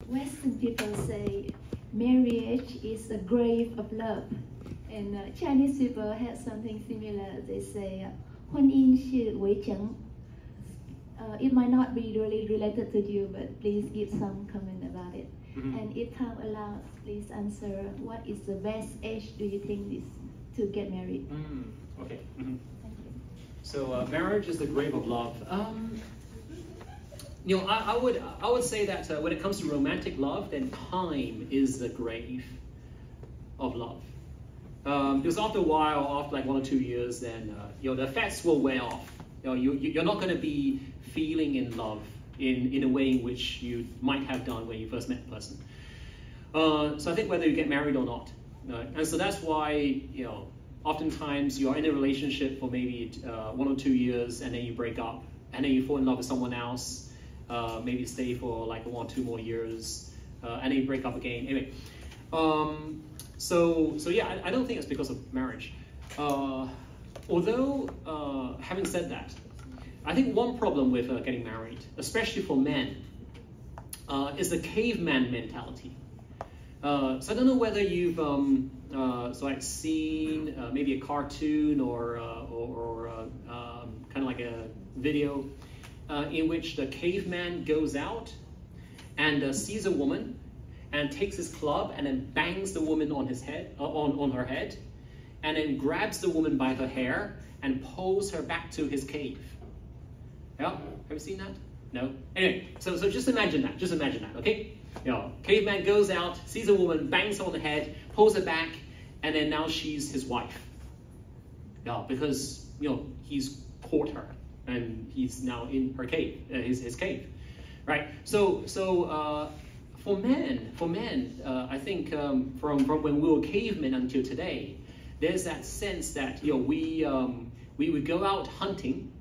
Western people say marriage is a grave of love, and Chinese people have something similar. They say 婚姻是围城. It might not be really related to you, but please give some comment about it. And if time allows, please answer what is the best age do you think is to get married? Okay. Thank you. So marriage is the grave of love. I would say that when it comes to romantic love, then time is the grave of love. Because after a while, after like 1 or 2 years, then the effects will wear off. You're not going to be feeling in love in a way in which you might have done when you first met the person. So I think whether you get married or not, and so that's why oftentimes you're in a relationship for maybe 1 or 2 years, and then you break up, and then you fall in love with someone else. Maybe stay for like 1 or 2 more years, and then you break up again. Anyway, so yeah, I don't think it's because of marriage. Although, having said that, I think one problem with getting married, especially for men, is the caveman mentality. So I don't know whether you've seen maybe a cartoon or kind of like a video in which the caveman goes out and sees a woman and takes his club and then bangs the woman on his head, on her head, and then grabs the woman by her hair and pulls her back to his cave. Yeah, have you seen that? No? Anyway, so just imagine that, okay? Caveman goes out, sees a woman, bangs her on the head, pulls her back, and then now she's his wife. Yeah, because, he's caught her, and he's now in her cave, his cave, right? So for men, I think from when we were cavemen until today, there's that sense that we would go out hunting,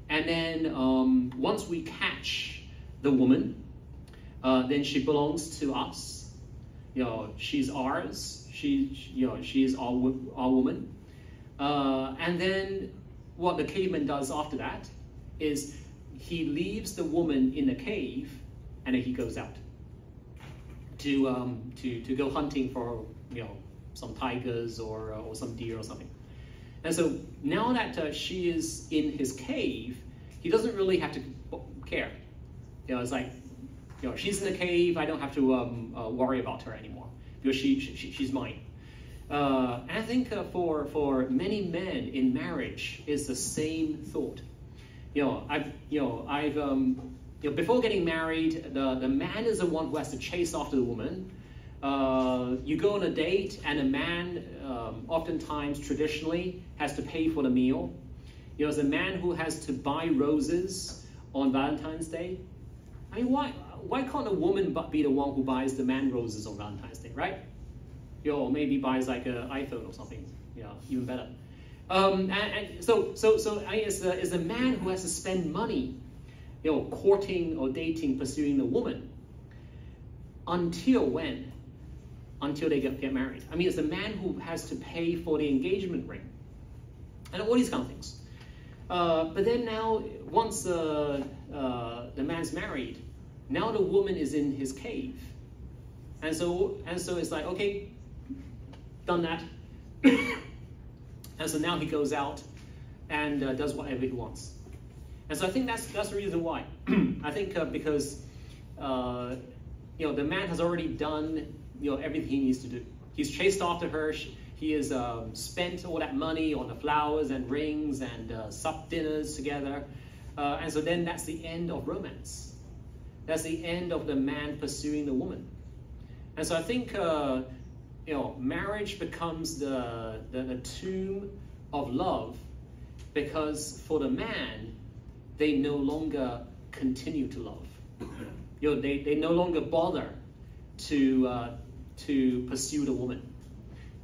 and then once we catch the woman, then she belongs to us. She's ours. She's our woman. And then what the caveman does after that is he leaves the woman in the cave, and then he goes out to go hunting for some tigers or some deer or something. And so now that she is in his cave, he doesn't really have to care. It's like, she's in the cave, I don't have to worry about her anymore because she's mine. And I think for many men in marriage is the same thought. Before getting married, the man is the one who has to chase after the woman. You go on a date, and a man oftentimes, traditionally, has to pay for the meal. It's a man who has to buy roses on Valentine's Day. I mean, why can't a woman be the one who buys the man roses on Valentine's Day, right? Or maybe buys like an iPhone or something. Even better. And so it's a man who has to spend money, courting or dating, pursuing the woman. Until when? Until they get married. I mean, it's a man who has to pay for the engagement ring and all these kind of things. But then now, once the man's married, now the woman is in his cave, and so it's like, okay, done that, and so now he goes out and does whatever he wants. And so I think that's the reason why. I think because the man has already done everything he needs to do. He's chased after her. He has spent all that money on the flowers and rings and sup dinners together. And so then that's the end of romance. That's the end of the man pursuing the woman. And so I think marriage becomes the tomb of love, because for the man, they no longer continue to love. They no longer bother to pursue the woman,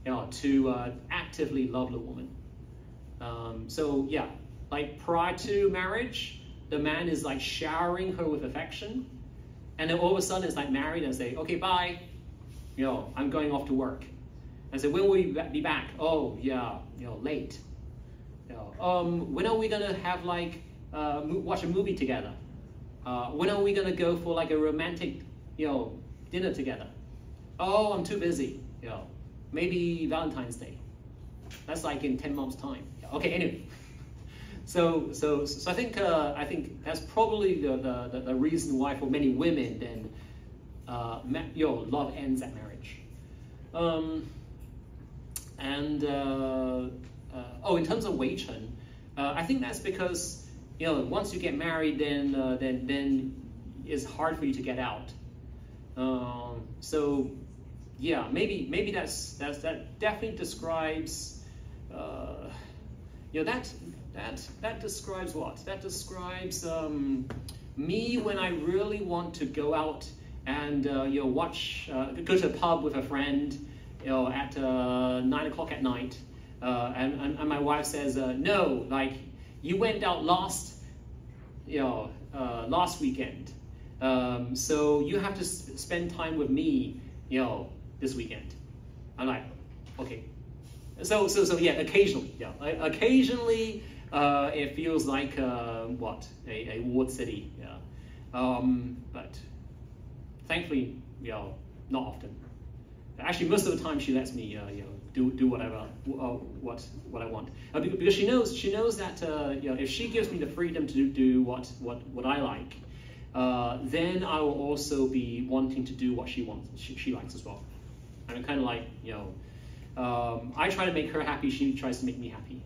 to actively love the woman. So yeah, like prior to marriage, the man is like showering her with affection, and then all of a sudden it's like married and say, okay, bye, I'm going off to work. And say, when will you be back? Oh yeah, late. When are we gonna have like watch a movie together? When are we gonna go for like a romantic dinner together. Oh, I'm too busy. Maybe Valentine's Day. That's like in 10 months' time. Okay, anyway. So I think that's probably the reason why for many women then love ends at marriage. In terms of 围城, I think that's because once you get married, then it's hard for you to get out. So yeah, maybe that definitely describes that describes what? That describes me when I really want to go out and go to a pub with a friend at 9 o'clock at night, and my wife says no, like you went out last weekend, so you have to spend time with me this weekend. I'm like, okay. So yeah, occasionally it feels like a walled city, but thankfully not often. Actually, most of the time she lets me do whatever what I want, because she knows that if she gives me the freedom to do what I like, then I will also be wanting to do what she likes as well. And kind of like I try to make her happy, she tries to make me happy.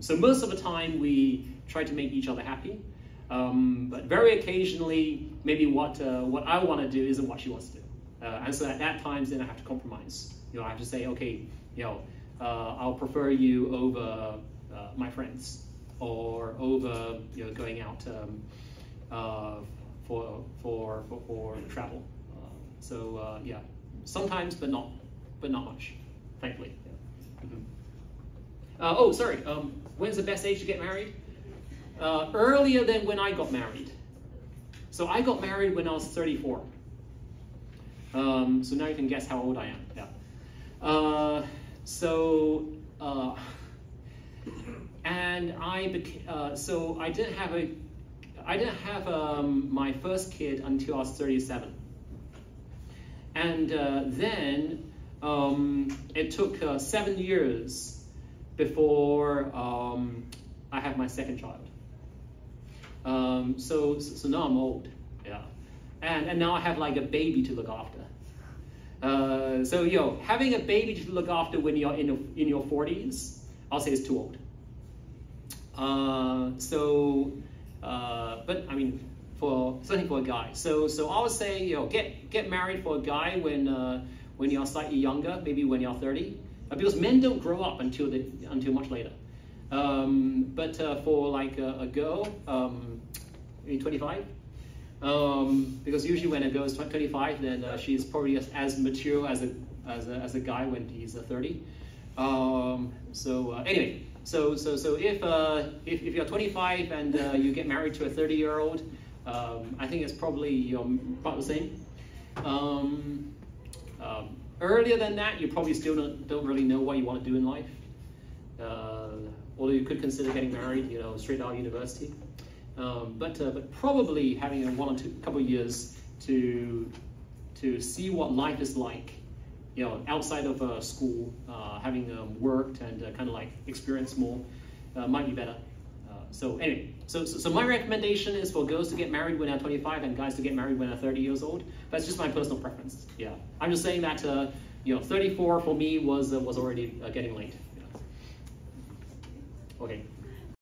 So most of the time we try to make each other happy, but very occasionally maybe what I want to do isn't what she wants to do, and so at that times then I have to compromise. I have to say, okay, I'll prefer you over my friends, or over going out for travel. Yeah, sometimes, but not much. Thankfully. Oh, sorry. When's the best age to get married? Earlier than when I got married. So I got married when I was 34. So now you can guess how old I am. Yeah. And so I didn't have my first kid until I was 37. And then it took 7 years before I had my second child. So now I'm old, yeah, and now I have like a baby to look after. So having a baby to look after when you're in your 40s, I'll say it's too old. But I mean, certainly for a guy. So I would say get married for a guy when you're slightly younger, maybe when you're 30, because men don't grow up until much later. But for like a girl, maybe 25, because usually when a girl is 25, then she's probably as mature as a guy when he's 30. Anyway, so if you're 25 and you get married to a 30-year-old, I think it's probably about the same. Earlier than that, you probably still don't really know what you want to do in life. Although you could consider getting married, straight out of university. But probably having a couple of years to see what life is like, outside of school, having worked and kind of like experienced more, might be better. So anyway, so my recommendation is for girls to get married when they're 25 and guys to get married when they're 30 years old. That's just my personal preference. Yeah, I'm just saying that 34 for me was already getting late. Yeah. Okay.